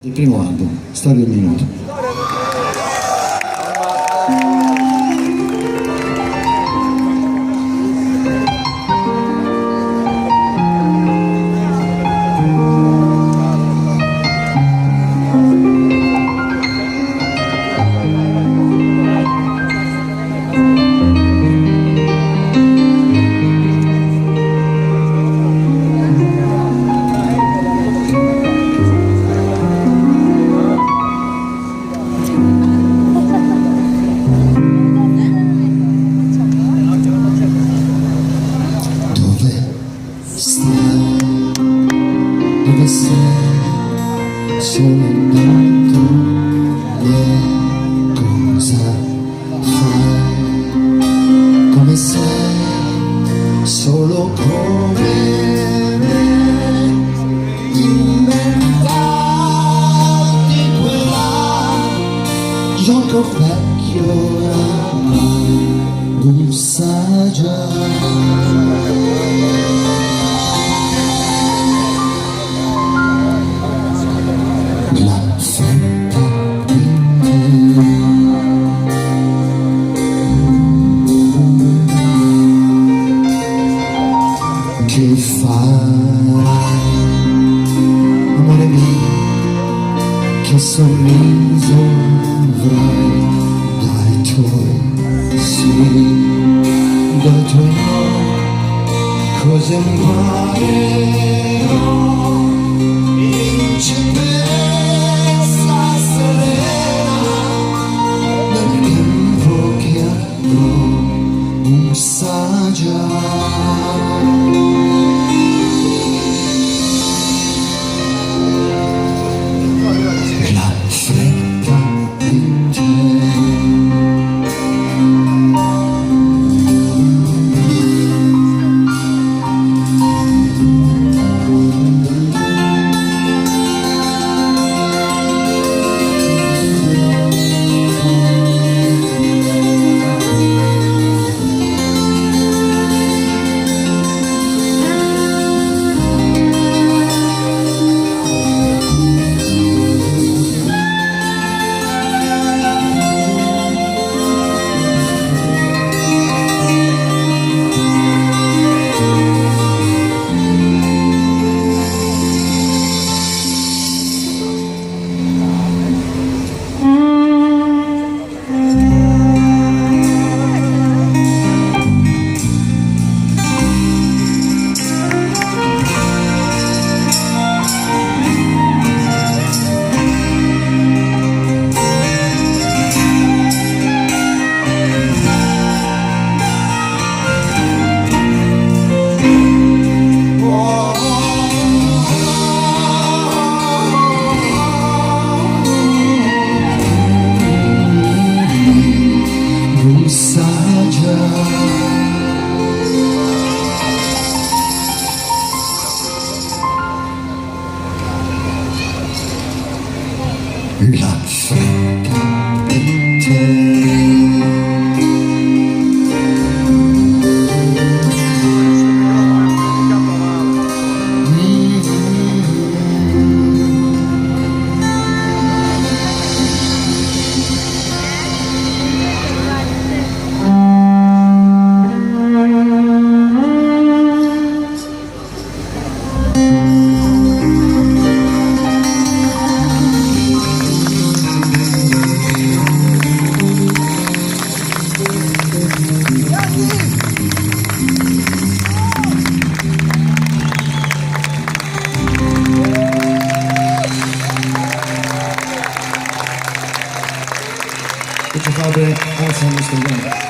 Il primo album, Storia del Minuto. Dove sei soltanto e cosa fai? Come sei solo come me, inventati quella gioco vecchio oramai non sa già. Che farai, amore mio, che sorriso avrai dai tuoi sì, dai tuoi no, cosa imparerò in certezza serena nel tempo che avrò un sa già. La fretta di te. Put your father outside Mr. Young.